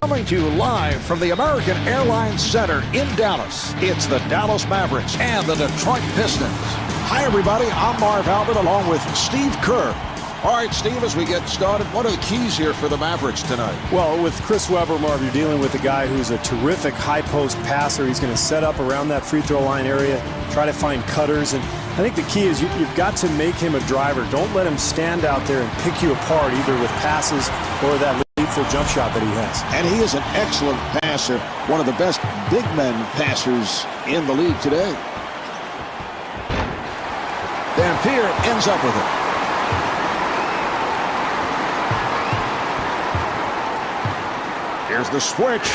Coming to you live from the American Airlines Center in Dallas, it's the Dallas Mavericks and the Detroit Pistons. Hi, everybody. I'm Marv Albert along with Steve Kerr. All right, Steve, as we get started, what are the keys here for the Mavericks tonight? Well, with Chris Webber, Marv, you're dealing with a guy who's a terrific high-post passer. He's going to set up around that free-throw line area, try to find cutters. And I think the key is you've got to make him a driver. Don't let him stand out there and pick you apart, either with passes or that lethal jump shot that he has. And he is an excellent passer, one of the best big men passers in the league today. Dampier ends up with it. Here's the switch.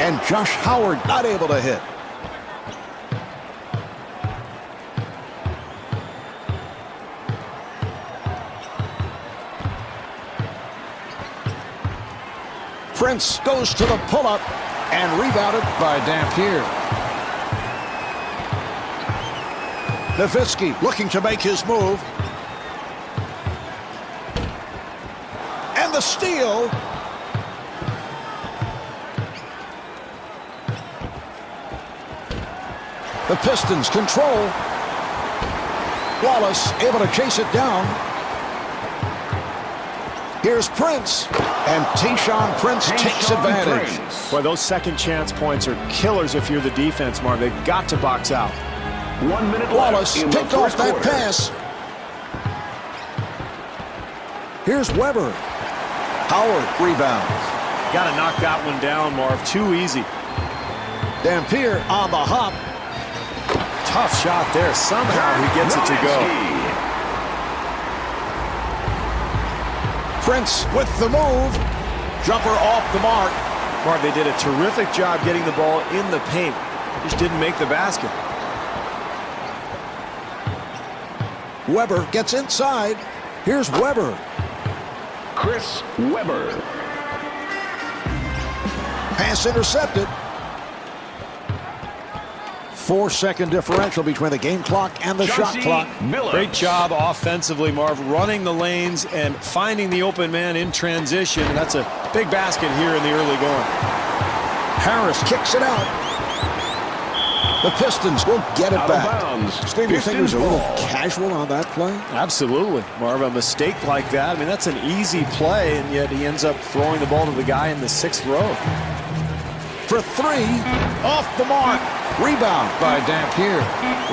And Josh Howard not able to hit. Prince goes to the pull-up and rebounded by Dampier. Nowitzki looking to make his move. And the steal. The Pistons control. Wallace able to chase it down. Here's Prince. And Tayshaun Prince takes advantage. Boy, those second chance points are killers if you're the defense, Marv. They've got to box out. 1 minute Wallace left picked off that pass. Here's Webber. Howard rebounds. Got to knock that one down, Marv. Too easy. Dampier on the hop. Tough shot there. Somehow he gets it to go. Prince with the move. Jumper off the mark. Marv, they did a terrific job getting the ball in the paint. Just didn't make the basket. Webber gets inside. Here's Webber. Chris Webber. Pass intercepted. 4-second differential between the game clock and the shot clock. Great job offensively, Marv, running the lanes and finding the open man in transition. And that's a big basket here in the early going. Harris kicks it out. The Pistons will get it back. Steve, you think there's a little casual on that play? Absolutely, Marv. A mistake like that, I mean, that's an easy play, and yet he ends up throwing the ball to the guy in the 6th row. For three, off the mark. Rebound by Dampier.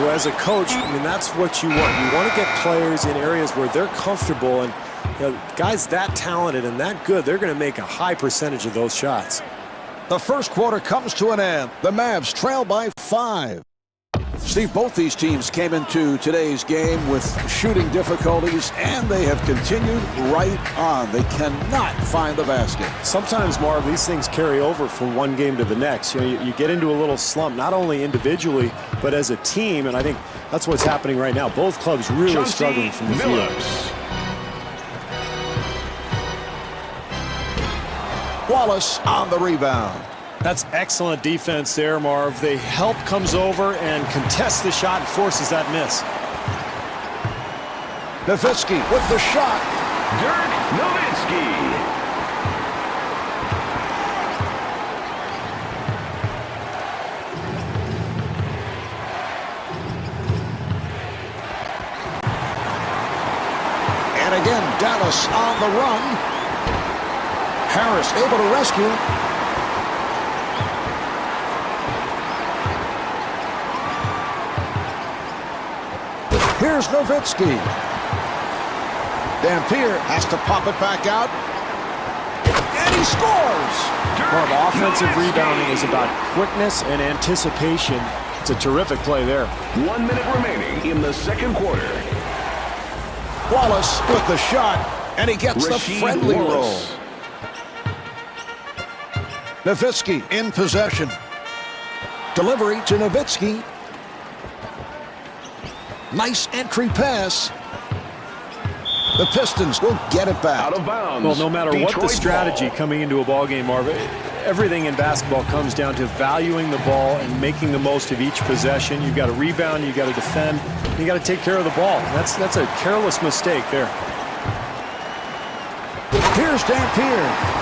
Well, as a coach, I mean, that's what you want. You want to get players in areas where they're comfortable, and you know, guys that talented and that good, they're going to make a high percentage of those shots. The first quarter comes to an end. The Mavs trail by 5. Steve, both these teams came into today's game with shooting difficulties, and they have continued right on. They cannot find the basket. Sometimes, Marv, these things carry over from one game to the next. You know, you get into a little slump, not only individually, but as a team, and I think that's what's happening right now. Both clubs really struggling from the field. Wallace on the rebound. That's excellent defense there, Marv. The help comes over and contests the shot and forces that miss. Nowitzki with the shot. Dirk Nowitzki. And again, Dallas on the run. Harris able to rescue. Here's Nowitzki. Dampier has to pop it back out. And he scores! Marv, offensive rebounding is about quickness and anticipation. It's a terrific play there. 1 minute remaining in the second quarter. Wallace with the shot, and he gets the friendly roll. Nowitzki in possession. Delivery to Nowitzki. Nice entry pass. The Pistons will get it back. Out of bounds. Well, no matter what the Detroit strategy ball. Coming into a ball game, Marv, everything in basketball comes down to valuing the ball and making the most of each possession. You've got to rebound, you've got to defend, you got to take care of the ball. That's a careless mistake there. Here's Dampier.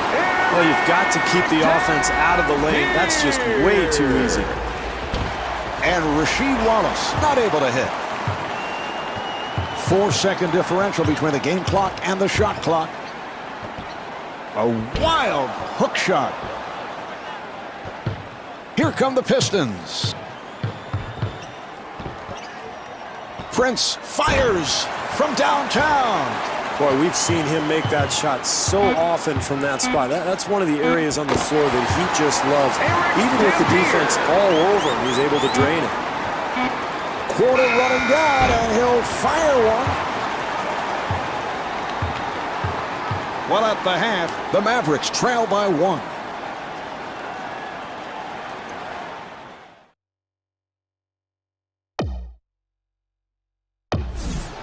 Well, you've got to keep the offense out of the lane. That's just way too easy. And Rasheed Wallace not able to hit. 4-second differential between the game clock and the shot clock. A wild hook shot. Here come the Pistons. Prince fires from downtown. Boy, we've seen him make that shot so often from that spot. That's one of the areas on the floor that he just loves. Even with the defense all over him, he's able to drain it. Quarter running down, and he'll fire one. Well, at the half, the Mavericks trail by 1.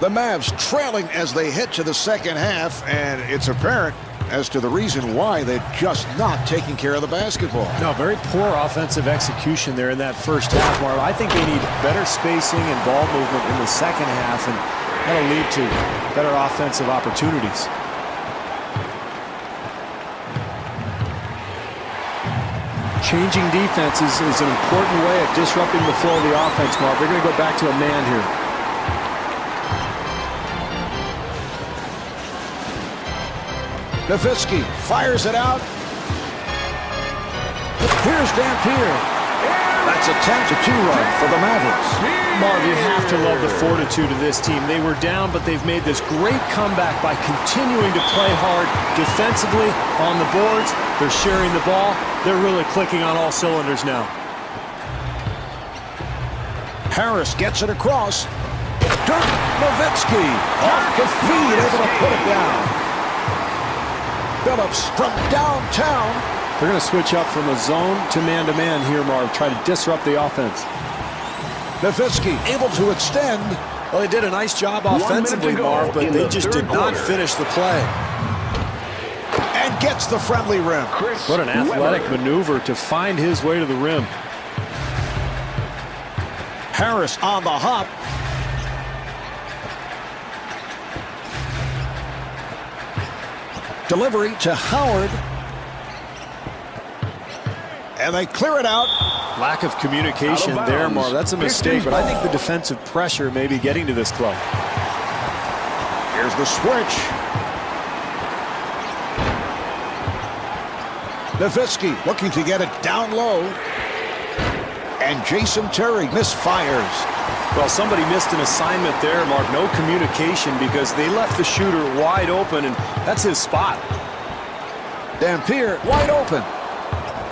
The Mavs trailing as they head to the second half, and it's apparent as to the reason why they're just not taking care of the basketball. No, very poor offensive execution there in that first half, Marv. I think they need better spacing and ball movement in the second half, and that'll lead to better offensive opportunities. Changing defenses is an important way of disrupting the flow of the offense, Marv. They're going to go back to a man here. Nowitzki fires it out. Here's Dampier. That's a 10-2 run for the Mavericks. Marv, you have to love the fortitude of this team. They were down, but they've made this great comeback by continuing to play hard defensively on the boards. They're sharing the ball. They're really clicking on all cylinders now. Harris gets it across. Dirk Nowitzki off the feed, able to put it down. Phillips from downtown. They're going to switch up from a zone to man-to-man here, Marv. Try to disrupt the offense. Nowitzki able to extend. Well, they did a nice job offensively, Marv, but they just did not finish the play. And gets the friendly rim. What an athletic maneuver to find his way to the rim. Harris on the hop. Delivery to Howard. And they clear it out. Lack of communication there, Marv. That's a mistake, but I think the defensive pressure may be getting to this club. Here's the switch. Nowitzki looking to get it down low. And Jason Terry misfires. Well, somebody missed an assignment there, Mark. No communication because they left the shooter wide open, and that's his spot. Dampier wide open.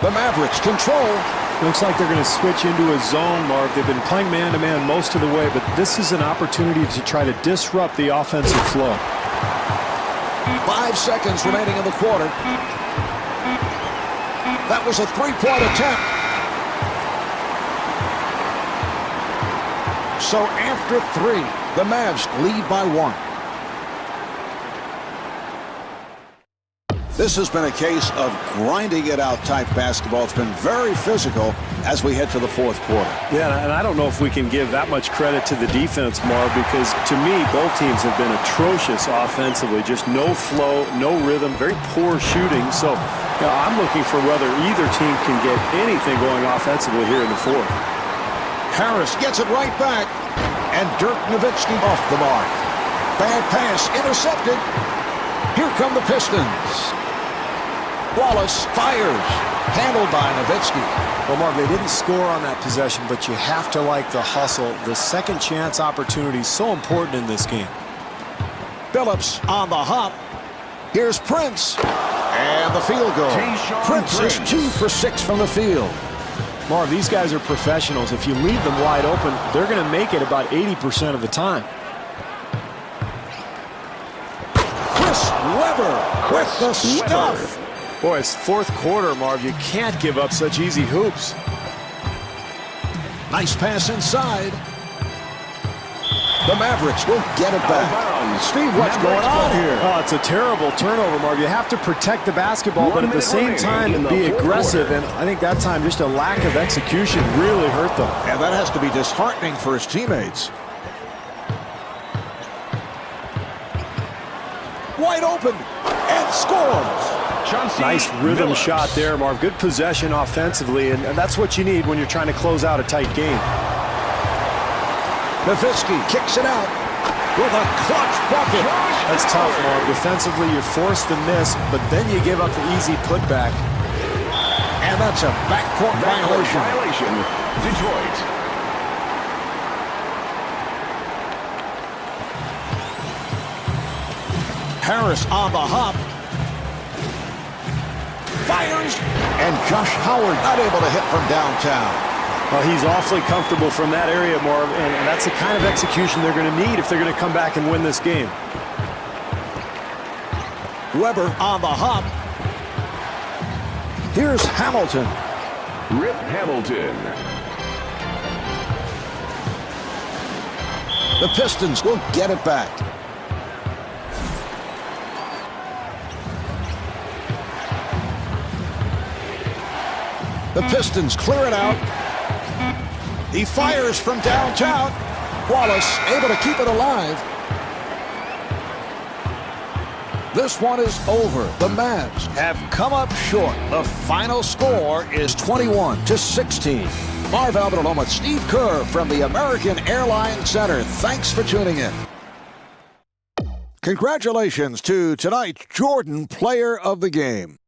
The Mavericks control. Looks like they're going to switch into a zone, Mark. They've been playing man-to-man most of the way, but this is an opportunity to try to disrupt the offensive flow. 5 seconds remaining in the quarter. That was a three-point attempt. So after 3, the Mavs lead by 1. This has been a case of grinding it out type basketball. It's been very physical as we head to the fourth quarter. Yeah, and I don't know if we can give that much credit to the defense, Marv, because to me, both teams have been atrocious offensively. Just no flow, no rhythm, very poor shooting. So I'm looking for whether either team can get anything going offensively here in the fourth. Harris gets it right back. And Dirk Nowitzki off the mark. Bad pass intercepted. Here come the Pistons. Wallace fires. Handled by Nowitzki. Well, Mark, they didn't score on that possession, but you have to like the hustle. The second chance opportunity is so important in this game. Phillips on the hop. Here's Prince. And the field goal. Prince is 2 for 6 from the field. Marv, these guys are professionals. If you leave them wide open, they're going to make it about 80% of the time. Chris Webber with the stuff. Boy, it's fourth quarter, Marv. You can't give up such easy hoops. Nice pass inside. The Mavericks will get it back. Steve, what's going on here? Oh, it's a terrible turnover, Marv. You have to protect the basketball, but at the same time, be aggressive. And I think that time, just a lack of execution really hurt them. And that has to be disheartening for his teammates. Wide open. And scores. Nice rhythm Miller. shot there, Marv. Good possession offensively, and that's what you need when you're trying to close out a tight game. Nowitzki kicks it out with a clutch bucket. That's tough, Marv. Defensively, you're forced to miss, but then you give up the easy putback. And that's a backcourt violation. Detroit. Harris on the hop. Fires. And Josh Howard not able to hit from downtown. Well, he's awfully comfortable from that area, Marv, and that's the kind of execution they're going to need if they're going to come back and win this game. Weber on the hop. Here's Hamilton. Rip Hamilton. The Pistons will get it back. The Pistons clear it out. He fires from downtown. Wallace able to keep it alive. This one is over. The Mavs have come up short. The final score is 21-16. Marv Albert along with Steve Kerr from the American Airlines Center. Thanks for tuning in. Congratulations to tonight's Jordan Player of the Game.